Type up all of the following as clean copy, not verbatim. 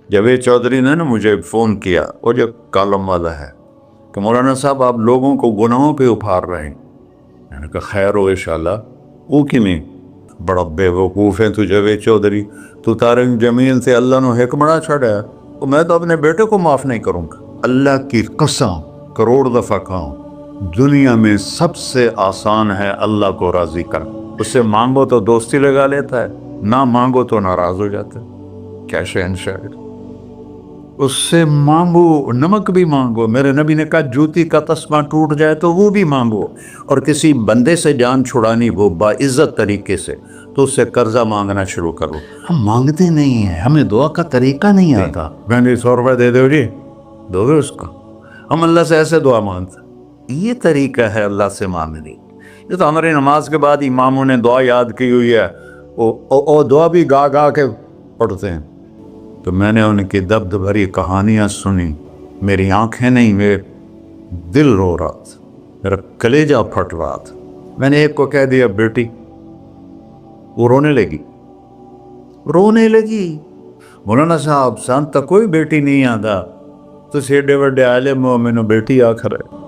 جاوید چودھری نے نا مجھے فون کیا، وہ جو کالم والا ہے، کہ مولانا صاحب آپ لوگوں کو گناہوں پہ اپھار رہے ہیں۔ میں نے کہا خیر ہو انشاءاللہ۔ وہ کی نہیں بڑا بے وقوف ہے تو جاوید چودھری، تو طارق جمیل سے اللہ نے حکمڑا چھڑا ہے، تو میں تو اپنے بیٹے کو معاف نہیں کروں گا۔ اللہ کی قسم کروڑ دفعہ کہوں، دنیا میں سب سے آسان ہے اللہ کو راضی کرنا۔ اس سے مانگو تو دوستی لگا لیتا ہے، نہ مانگو تو ناراض ہو جاتا ہے۔ کیا شہنشاہ! اس سے مانگو، نمک بھی مانگو۔ میرے نبی نے کہا جوتی کا تسمہ ٹوٹ جائے تو وہ بھی مانگو، اور کسی بندے سے جان چھڑانی ہو باعزت طریقے سے تو اس سے قرضہ مانگنا شروع کرو۔ ہم مانگتے نہیں ہیں، ہمیں دعا کا طریقہ نہیں آتا۔ میں نے 100 روپے دے دو جی، دو گے اس کو؟ ہم اللہ سے ایسے دعا مانگتے ہیں۔ یہ طریقہ ہے اللہ سے مانگنے۔ یہ تو ہماری نماز کے بعد اماموں نے دعا یاد کی ہوئی ہے، وہ دعا بھی گا گا کے پڑھتے ہیں۔ تو میں نے ان کی درد بھری کہانیاں سنی، میری آنکھیں نہیں، میرے دل رو رہا تھا، میرا کلیجہ پھٹ رہا تھا۔ میں نے ایک کو کہہ دیا بیٹی، وہ رونے لگی۔ مولانا صاحب سان تک کوئی بیٹی نہیں آتا، تو ایڈے وڈے عالم ہو، میں نے بیٹی آخر ہے۔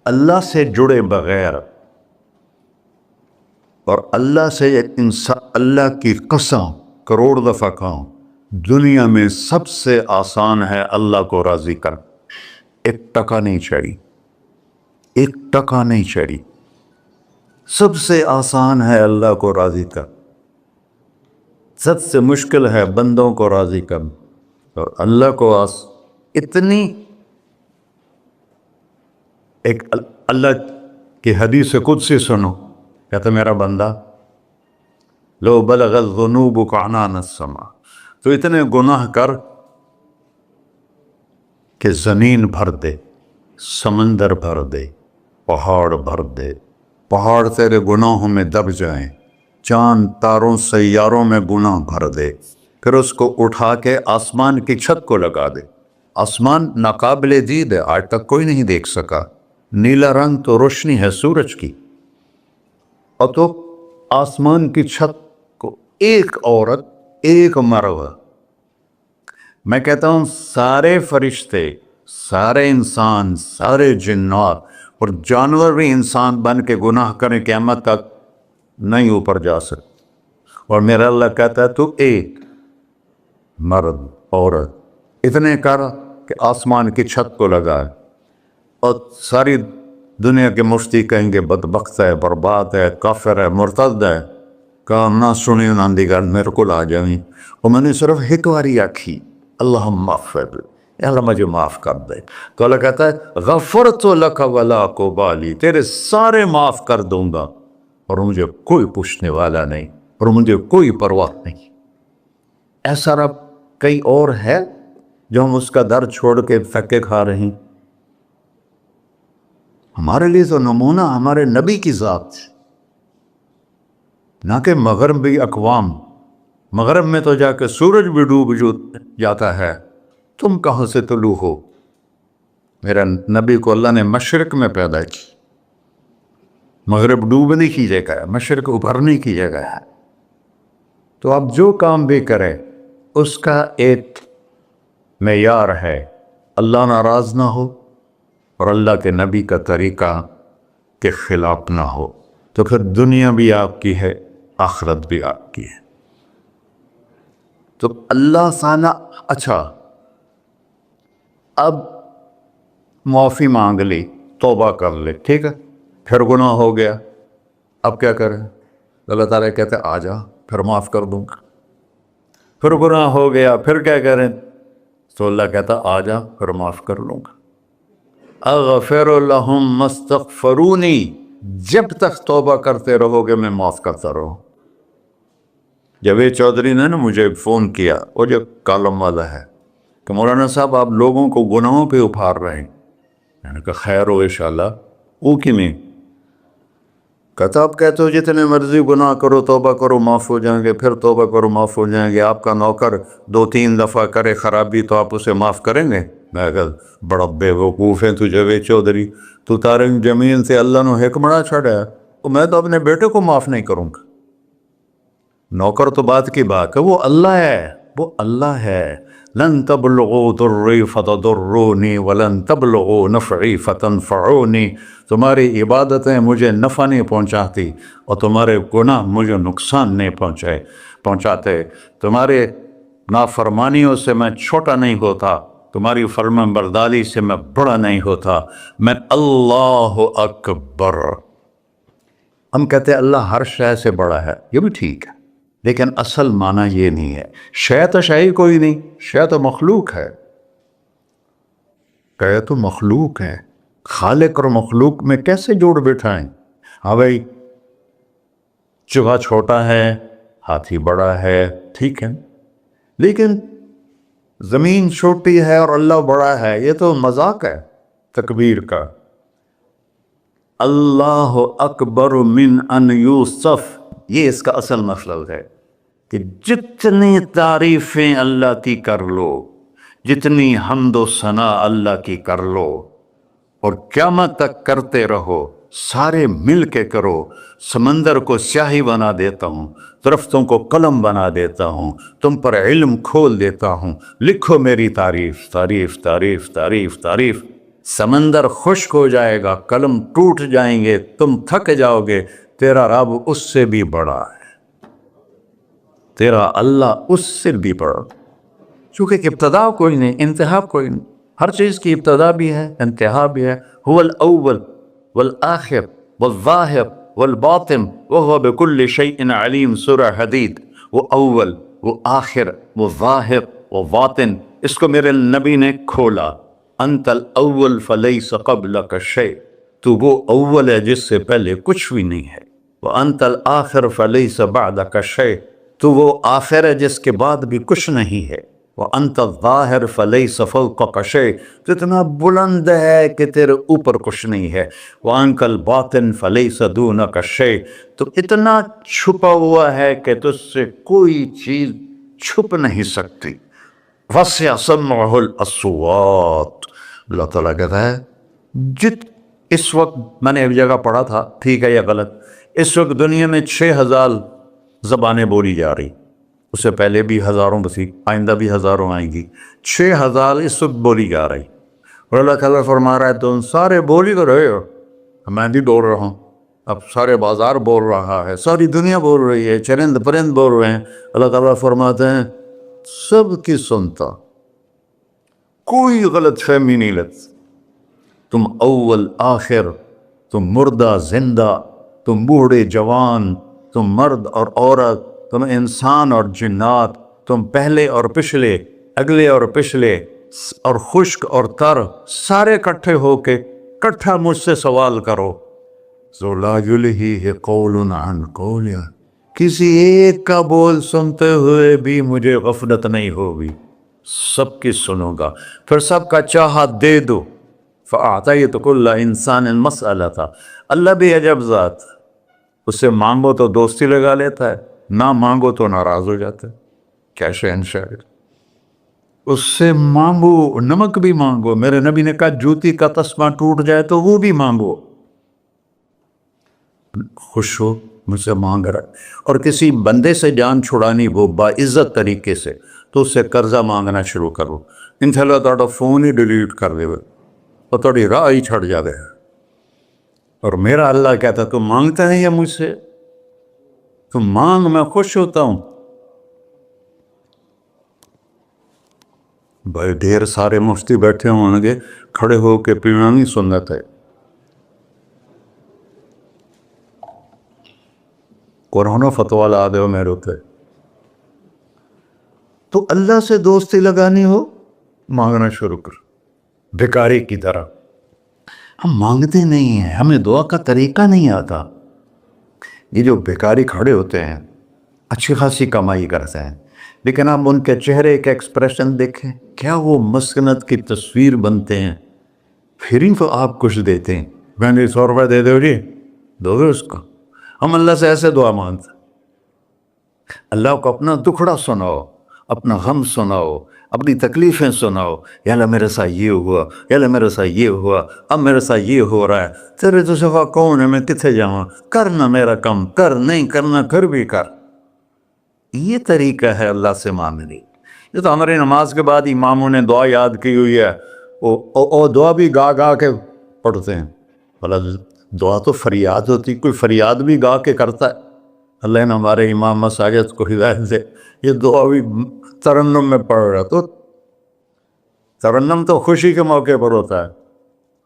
اللہ سے جڑے بغیر اور اللہ سے انسان، اللہ کی قسم کروڑ دفعہ کہوں، دنیا میں سب سے آسان ہے اللہ کو راضی کر۔ ایک ٹکا نہیں چڑھی، ایک ٹکا نہیں چڑھی۔ سب سے آسان ہے اللہ کو راضی کر، سب سے مشکل ہے بندوں کو راضی کر۔ اور اللہ کو اتنی ایک اللہ کی حدیث قدسی سنو، کہتا میرا بندہ لو بلغ الذنوب عنان السماء، تو اتنے گناہ کر کہ زمین بھر دے، سمندر بھر دے، پہاڑ بھر دے، پہاڑ تیرے گناہوں میں دب جائیں، چاند تاروں سیاروں میں گناہ بھر دے، پھر اس کو اٹھا کے آسمان کی چھت کو لگا دے۔ آسمان ناقابل دید ہے، آج تک کوئی نہیں دیکھ سکا، نیلا رنگ تو روشنی ہے سورج کی، اور تو آسمان کی چھت کو ایک عورت، ایک مرد، میں کہتا ہوں سارے فرشتے، سارے انسان، سارے جنات اور جانور بھی انسان بن کے گناہ کریں قیامت تک نہیں اوپر جا سکتے، اور میرا اللہ کہتا ہے تو ایک مرد عورت اتنے کر کہ آسمان کی چھت کو لگائے، اور ساری دنیا کے مفتی کہیں گے بدبخت ہے، برباد ہے، کافر ہے، مرتد ہے، کہا نہ سنی نہ دیگر میرے کو آ جائیں، اور میں نے صرف ایک باری آکھی اللہم اغفر، اللہ مجھے معاف کر دے، تو اللہ کہتا ہے غفرت لک ولا ابالی، تیرے سارے معاف کر دوں گا اور مجھے کوئی پوچھنے والا نہیں، اور مجھے کوئی پرواہ نہیں۔ ایسا رب کئی اور ہے جو ہم اس کا در چھوڑ کے پھکے کھا رہے ہیں؟ ہمارے لیے تو نمونہ ہمارے نبی کی ذات، نہ کہ مغربی اقوام۔ مغرب میں تو جا کے سورج بھی ڈوب جاتا ہے، تم کہاں سے طلوع ہو؟ میرا نبی کو اللہ نے مشرق میں پیدا کی، مغرب ڈوبنے کی جگہ ہے، مشرق ابھرنے کی جگہ ہے۔ تو آپ جو کام بھی کریں اس کا ایک معیار ہے، اللہ ناراض نہ ہو اور اللہ کے نبی کا طریقہ کے خلاف نہ ہو، تو پھر دنیا بھی آپ کی ہے، آخرت بھی آپ کی ہے۔ تو اللہ سانا اچھا، اب معافی مانگ لی، توبہ کر لے، ٹھیک ہے، پھر گناہ ہو گیا، اب کیا کریں؟ اللہ تعالیٰ کہتے آ جا پھر معاف کر دوں گا۔ پھر گناہ ہو گیا، پھر کیا کریں؟ تو اللہ کہتا آ جا پھر معاف کر لوں گا۔ اغفر لہم مستغفرونی، جب تک توبہ کرتے رہو گے میں معاف کرتا رہوں۔ جاوید چودھری نے نا مجھے فون کیا، وہ جو کالم والا ہے، کہ مولانا صاحب آپ لوگوں کو گناہوں پہ اپھار رہے ہیں۔ میں نے کہا خیر ہو انشاءاللہ۔ وہ کی میں کہتا آپ کہتے ہو جتنے مرضی گناہ کرو توبہ کرو معاف ہو جائیں گے، پھر توبہ کرو معاف ہو جائیں گے، آپ کا نوکر 2-3 دفعہ کرے خرابی تو آپ اسے معاف کریں گے؟ میں کہا بڑا بیوقوف ہے تو جاوید چودھری، تو طارق جمیل سے اللہ نے حکمڑا چھڑا ہے، تو میں تو اپنے بیٹے کو معاف نہیں کروں گا۔ نوکر تو بات کی بات ہے، وہ اللہ ہے، وہ اللہ ہے۔ لن تبلغوا ضری فتضرونی ولن تبلغوا نفعی فتنفعونی، تمہاری عبادتیں مجھے نفع نہیں پہنچاتی اور تمہارے گناہ مجھے نقصان نہیں پہنچاتے، تمہارے نافرمانیوں سے میں چھوٹا نہیں ہوتا، تمہاری فرمان برداری سے میں بڑا نہیں ہوتا، میں اللہ اکبر۔ ہم کہتے ہیں اللہ ہر شے سے بڑا ہے، یہ بھی ٹھیک ہے، لیکن اصل معنی یہ نہیں ہے۔ شے تو شے ہی کوئی نہیں، شے تو مخلوق ہے، کہ تو مخلوق ہے، خالق اور مخلوق میں کیسے جوڑ بٹھائیں؟ ہاں بھائی، چوہا چھوٹا ہے، ہاتھی بڑا ہے، ٹھیک ہے، لیکن زمین چھوٹی ہے اور اللہ بڑا ہے، یہ تو مذاق ہے تکبیر کا۔ اللہ اکبر من ان یوصف، یہ اس کا اصل مطلب ہے کہ جتنی تعریفیں اللہ کی کر لو، جتنی حمد و ثنا اللہ کی کر لو، اور قیامت تک کرتے رہو، سارے مل کے کرو۔ سمندر کو سیاہی بنا دیتا ہوں، درختوں کو قلم بنا دیتا ہوں، تم پر علم کھول دیتا ہوں، لکھو میری تعریف، تعریف تعریف تعریف تعریف۔ سمندر خشک ہو جائے گا، قلم ٹوٹ جائیں گے، تم تھک جاؤ گے، تیرا رب اس سے بھی بڑا ہے، تیرا اللہ اس سے بھی بڑا، چونکہ ابتدا کوئی نہیں، انتہا کوئی نہیں۔ ہر چیز کی ابتدا بھی ہے، انتہا بھی ہے۔ هو الاول والآخر والظاہر والباطن وهو بكل شيء علیم، سورہ حدید۔ وہ اول، وہ آخر، وہ ظاہر، وہ باطن، اس کو میرے نبی نے کھولا۔ انت الاول فلیس قبلک شیء، تو وہ اول ہے جس سے پہلے کچھ بھی نہیں ہے۔ وانت الآخر فلیس بعدک شیء، تو وہ آخر ہے جس کے بعد بھی کچھ نہیں ہے۔ وانت الظاہر فلیس فوقک شیء، تو اتنا بلند ہے کہ تیرے اوپر کچھ نہیں ہے۔ وانت الباطن فلیس دونک شیء، تو اتنا چھپا ہوا ہے کہ تجھ سے کوئی چیز چھپ نہیں سکتی۔ وسع سمعہ الاصوات، اللہ تعالیٰ کہتا ہے اس وقت میں نے ایک جگہ پڑھا تھا، ٹھیک ہے یا غلط، اس وقت دنیا میں 6000 زبانیں بولی جا رہی، اس سے پہلے بھی ہزاروں بسی، آئندہ بھی ہزاروں آئیں گی، 6000 اس وقت بولی جا رہی، اور اللہ تعالیٰ فرما رہا ہے تم سارے بولی تو رہے ہو، میں بھی بول رہا ہوں، اب سارے بازار بول رہا ہے، ساری دنیا بول رہی ہے، چرند پرند بول رہے ہیں۔ اللہ تعالیٰ فرماتے ہیں سب کی سنتا، کوئی غلط فہمی نہیں لگتی، تم اول آخر، تم مردہ زندہ، تم بوڑھے جوان، تم مرد اور عورت، تم انسان اور جنات، تم پہلے اور پچھلے، اگلے اور پچھلے، اور خشک اور تر، سارے اکٹھے ہو کے اکٹھا مجھ سے سوال کرو۔ ذو لا یلہیہ قول عن قول، کسی ایک کا بول سنتے ہوئے بھی مجھے غفلت نہیں ہوگی، سب کی سنوں گا، پھر سب کا چاہا دے دو۔ فَأَعْطَيْتُ كُلَّ إِنسَانٍ مَسْأَلَةً، اللہ بھی عجب ذات، اس سے مانگو تو دوستی لگا لیتا ہے، نہ مانگو تو ناراض ہو جاتا ہے، کیا شہنشاہ، اس سے مانگو، نمک بھی مانگو، میرے نبی نے کہا جوتی کا تسمہ ٹوٹ جائے تو وہ بھی مانگو، خوش ہو مجھ سے مانگ رہا ہے۔ اور کسی بندے سے جان چھڑانی ہو باعزت طریقے سے تو اس سے قرضہ مانگنا شروع کرو، انشاءاللہ تھوڑا فون ہی ڈیلیٹ کر دے اور تھوڑی راہ ہی چھڑ جاوے۔ اور میرا اللہ کہتا تم مانگتا ہے یا مجھ سے، تم مانگ، میں خوش ہوتا ہوں۔ بھائی ڈھیر سارے مفتی بیٹھے ہوں گے، کھڑے ہو کے پینا نہیں سنت ہے، قرآن و فتویٰ لا دے ہو میرے ہوتے۔ تو اللہ سے دوستی لگانی ہو، مانگنا شروع کر، بھکاری کی طرح۔ ہم مانگتے نہیں ہیں، ہمیں دعا کا طریقہ نہیں آتا۔ یہ جو بھکاری کھڑے ہوتے ہیں اچھی خاصی کمائی کرتے ہیں، لیکن آپ ان کے چہرے کے ایکسپریشن دیکھیں، کیا وہ مسکنت کی تصویر بنتے ہیں، پھر ہی تو آپ کچھ دیتے ہیں، میں نے 100 روپے دے دو جی، دو گے اس کو؟ ہم اللہ سے ایسے دعا مانگتے ہیں، اللہ کو اپنا دکھڑا سناؤ، اپنا غم سناؤ، اپنی تکلیفیں سناؤ، یا اللہ میرے ساتھ یہ ہوا، یا اللہ میرے ساتھ یہ ہوا، اب میرے ساتھ یہ ہو رہا ہے، تیرے تو سوا کون ہے، میں کتنے جاؤں، کرنا میرا کم، کر نہیں کرنا پھر بھی کر۔ یہ طریقہ ہے اللہ سے مانگنے۔ یہ تو ہماری نماز کے بعد اماموں نے دعا یاد کی ہوئی ہے، وہ دعا بھی گا گا کے پڑھتے ہیں۔ بھلا دعا تو فریاد ہوتی، کوئی فریاد بھی گا کے کرتا ہے؟ اللہ نے ہمارے امام مساجد کو ہدایت دے، یہ دعا بھی ترنم میں پڑھ رہا، تو ترنم تو خوشی کے موقع پر ہوتا ہے،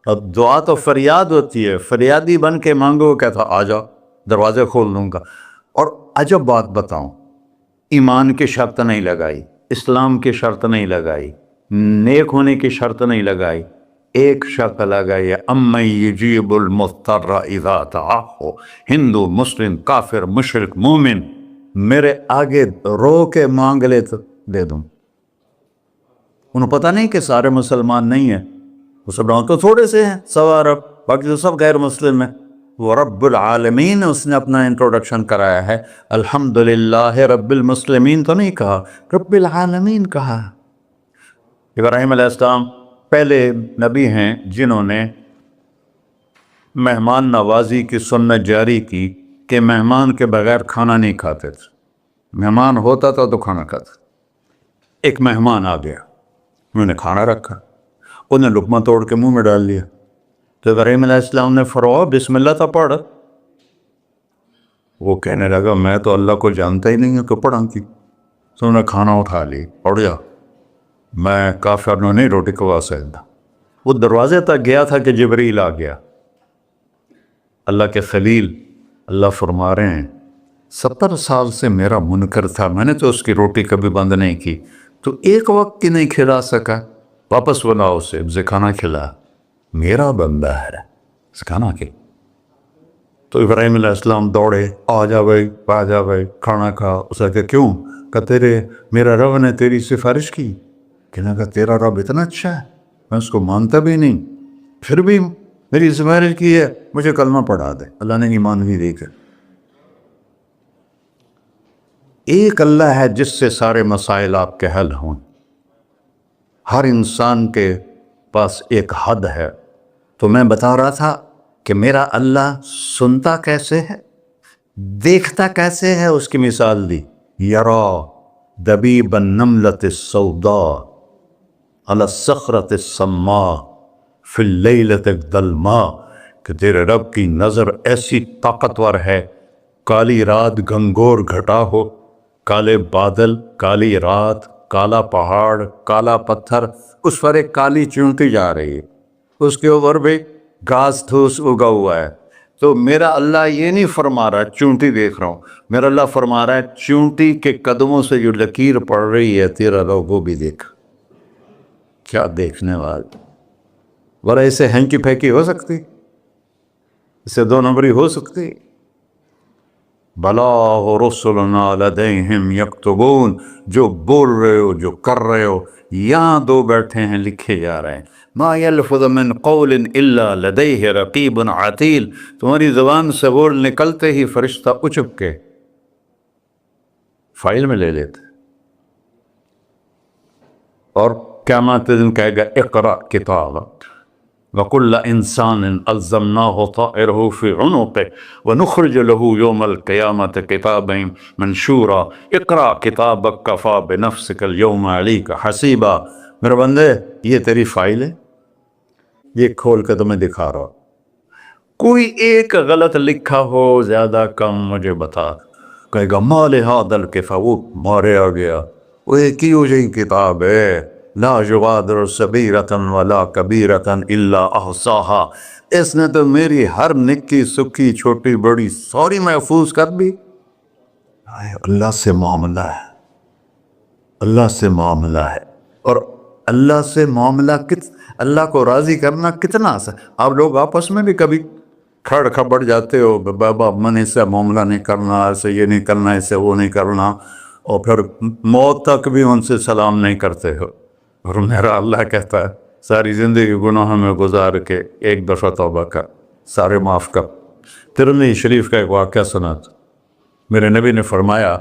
اب دعا تو فریاد ہوتی ہے، فریادی بن کے مانگو، کہتا آ جاؤ دروازے کھول دوں گا۔ اور عجب بات بتاؤں، ایمان کی شرط نہیں لگائی، اسلام کی شرط نہیں لگائی، نیک ہونے کی شرط نہیں لگائی، ایک شرط لگائی ہے، امن یجیب المضطر اذا دعاہ۔ ہندو، مسلم، کافر، مشرک، مومن میرے آگے رو کے مانگ لے تو دے دوں۔ انہوں پتہ نہیں کہ سارے مسلمان نہیں ہیں، مسلمان تو تھوڑے سے ہیں، 100 ارب، باقی تو سب غیر مسلم ہیں۔ وہ رب العالمین اس نے اپنا انٹروڈکشن کرایا ہے، الحمدللہ رب المسلمین تو نہیں کہا، رب العالمین کہا۔ ابراہیم علیہ السلام پہلے نبی ہیں جنہوں نے مہمان نوازی کی سنت جاری کی کہ مہمان کے بغیر کھانا نہیں کھاتے تھے، مہمان ہوتا تھا تو کھانا کھاتے۔ ایک مہمان آ گیا، انہوں نے کھانا رکھا، انہیں لقمہ توڑ کے منہ میں ڈال لیا، تو ابراہیم علیہ السلام نے فرمایا بسم اللہ تھا پڑھ۔ وہ کہنے لگا میں تو اللہ کو جانتا ہی نہیں ہوں کہ پڑھا کی، تو انہوں نے کھانا اٹھا لی، پڑھ جا، میں کافر نو نہیں روٹی کھوا سکتا۔ وہ دروازے تک گیا تھا کہ جبریل آ گیا، اللہ کے خلیل، اللہ فرما رہے ہیں 70 سال سے میرا منکر تھا، میں نے تو اس کی روٹی کبھی بند نہیں کی، تو ایک وقت کی نہیں کھلا سکا، واپس بلاؤ اسے، اسے کھانا کھلا، میرا بندہ ہے، اسے کھانا کھلا۔ تو ابراہیم علیہ السلام دوڑے، آ جا بھائی، آ جا بھائی، کھانا کھا۔ اسے کہ کیوں؟ کہ میرا رب نے تیری سفارش کی۔ کہنے لگا تیرا رب اتنا اچھا ہے، میں اس کو مانتا بھی نہیں، پھر بھی میری سفارش کی ہے، مجھے کلمہ پڑھا دے۔ اللہ نے ایمان بھی دے کر۔ ایک اللہ ہے جس سے سارے مسائل آپ کے حل ہوں۔ ہر انسان کے پاس ایک حد ہے، تو میں بتا رہا تھا کہ میرا اللہ سنتا کیسے ہے، دیکھتا کیسے ہے، اس کی مثال دی، یرا دبیب النملۃ السوداء علی الصخرۃ الصماء فی اللیلۃ الظلماء، کہ تیرے رب کی نظر ایسی طاقتور ہے، کالی رات گھنگور گھٹا ہو، کالے بادل، کالی رات، کالا پہاڑ، کالا پتھر، اس پر ایک کالی چونٹی جا رہی ہے، اس کے اوپر بھی گھاس پھوس اگا ہوا ہے۔ تو میرا اللہ یہ نہیں فرما رہا چونٹی دیکھ رہا ہوں، میرا اللہ فرما رہا ہے چونٹی کے قدموں سے جو لکیر پڑ رہی ہے تیرا رب وہ بھی دیکھ۔ کیا دیکھنے والا، ورنہ اسے ہینکی پھینکی ہو سکتی، اسے 2 نمبری ہو سکتی؟ بلاغ رسلنا لدیہم یکتبون، جو بول رہے ہو، جو کر رہے ہو، یہاں 2 بیٹھے ہیں، لکھے جا رہے ہیں۔ ما یلفظ من قول الا لدیہ رقیب عتید، تمہاری زبان سے بول نکلتے ہی فرشتہ اچک کے فائل میں لے لیتے، اور قیامت دن کہے گا اقرأ کتابک وَكُلَّ إِنسَانٍ أَلْزَمْنَاهُ طَائِرَهُ فِي عُنُقِهِ وَنُخْرِجُ لَهُ يَوْمَ الْقِيَامَةِ كِتَابًا مَنْشُورًا اقرأ کتابک کفیٰ بنفسک اليوم علیک حسیبا۔ میرے بندے یہ تیری فائل ہے، یہ کھول کے تمہیں دکھا رہا ہوں، کوئی ایک غلط لکھا ہو زیادہ کم مجھے بتا۔ کہے گا ما لہذا الکتاب، وہ مارے آ گیا، وہ ایک ہی ہو جائے کتاب ہے، لا یغادر صغیرۃ ولا کبیرۃ الا احصاها، اس نے تو میری ہر نکی سکی چھوٹی بڑی ساری محفوظ کر دی۔ اللہ سے معاملہ ہے، اللہ سے معاملہ ہے، اور اللہ سے معاملہ اللہ کو راضی کرنا کتنا آسان۔ آپ لوگ آپس میں بھی کبھی کھڑ کھبڑ جاتے ہو، بابا من اس سے معاملہ نہیں کرنا، ایسے یہ نہیں کرنا، ایسے وہ نہیں کرنا، اور پھر موت تک بھی ان سے سلام نہیں کرتے ہو۔ اور میرا اللہ کہتا ہے ساری زندگی گناہوں میں گزار کے ایک دفعہ توبہ کر، سارے معاف کر۔ ترمذی شریف کا ایک واقعہ سنا تھا، میرے نبی نے فرمایا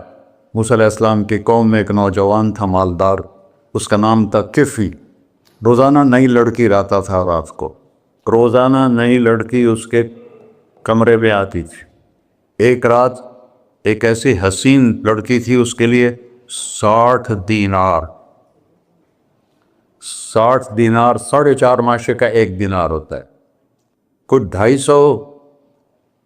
موسیٰ علیہ السلام کی قوم میں ایک نوجوان تھا مالدار، اس کا نام تھا کفی. روزانہ نئی لڑکی لاتا تھا رات کو, روزانہ نئی لڑکی اس کے کمرے میں آتی تھی. ایک رات ایک ایسی حسین لڑکی تھی, اس کے لیے 60 دینار 4.5 ماشے کا 1 دینار ہوتا ہے, کچھ 250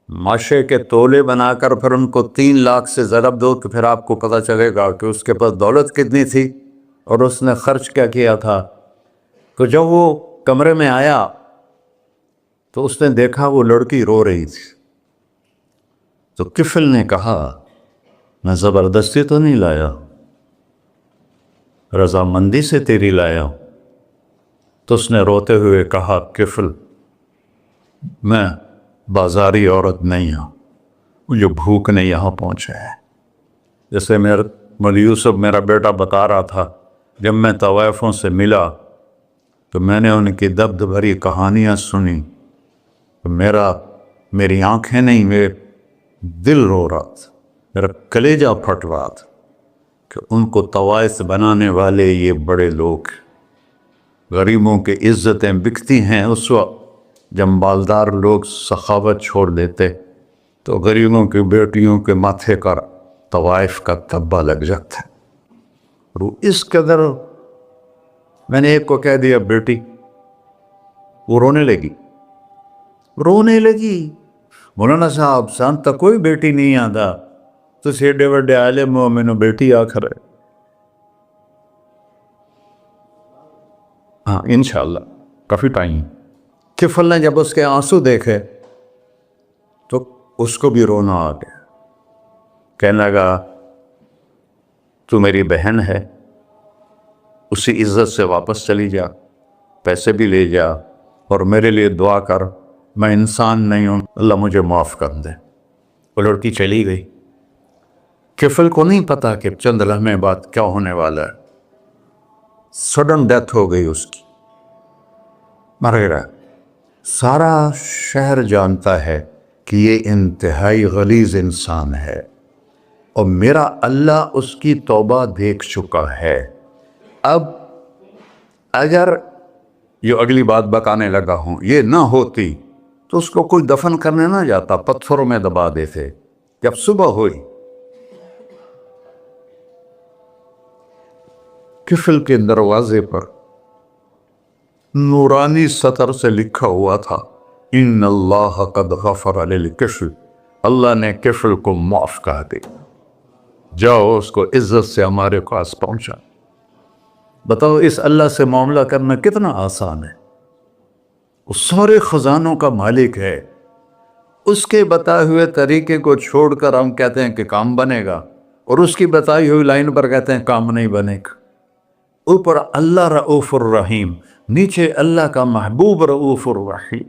ماشے کے تولے بنا کر پھر ان کو 3 لاکھ سے ضرب دو تو پھر آپ کو پتہ چلے گا کہ اس کے پاس دولت کتنی تھی اور اس نے خرچ کیا کیا تھا. تو جب وہ کمرے میں آیا تو اس نے دیکھا وہ لڑکی رو رہی تھی. تو کفل نے کہا میں زبردستی تو نہیں لایا, رضامندی سے تیری لایا ہوں. تو اس نے روتے ہوئے کہا کفل میں بازاری عورت نہیں ہوں, مجھے بھوک نے یہاں پہنچا ہے. جیسے مولی یوسف میرا بیٹا بتا رہا تھا, جب میں طوائفوں سے ملا تو میں نے ان کی دبد بھری کہانیاں سنی تو میری آنکھیں نہیں, میرے دل رو رہا تھا, میرا کلیجہ پھٹ رہا تھا کہ ان کو طوائف بنانے والے یہ بڑے لوگ. غریبوں کی عزتیں بکتی ہیں اس وقت جب مالدار لوگ سخاوت چھوڑ دیتے تو غریبوں کی بیٹیوں کے ماتھے پر طوائف کا تبا لگ جاتا ہے. اور اس قدر میں نے ایک کو کہہ دیا بیٹی, وہ رونے لگی. مولانا صاحب سان تا کوئی بیٹی نہیں آتا تو ایڈے وڈے عالم ہو, مینوں بیٹی آخر ہے. ہاں انشاءاللہ کافی ٹائم. کفل نے جب اس کے آنسو دیکھے تو اس کو بھی رونا آ گیا. کہنے لگا تو میری بہن ہے, اسی عزت سے واپس چلی جا, پیسے بھی لے جا اور میرے لیے دعا کر, میں انسان نہیں ہوں, اللہ مجھے معاف کر دے. وہ لڑکی چلی گئی. کفل کو نہیں پتا کہ چند لمحے بعد کیا ہونے والا ہے. سڈن ڈیتھ ہو گئی اس کی, مر گیا. سارا شہر جانتا ہے کہ یہ انتہائی غلیظ انسان ہے اور میرا اللہ اس کی توبہ دیکھ چکا ہے. اب اگر یہ اگلی بات بتانے لگا ہوں یہ نہ ہوتی تو اس کو کوئی دفن کرنے نہ جاتا, پتھروں میں دبا دیتے. جب صبح ہوئی کفل کے دروازے پر نورانی سطر سے لکھا ہوا تھا ان اللہ قد غفر للکفل, اللہ نے کفل کو معاف کر دے, جاؤ اس کو عزت سے ہمارے پاس پہنچا. بتاؤ اس اللہ سے معاملہ کرنا کتنا آسان ہے. وہ سارے خزانوں کا مالک ہے, اس کے بتائے ہوئے طریقے کو چھوڑ کر ہم کہتے ہیں کہ کام بنے گا اور اس کی بتائی ہوئی لائن پر کہتے ہیں کام نہیں بنے گا. اوپر اللہ رؤوف الرحیم, نیچے اللہ کا محبوب رؤوف الرحیم.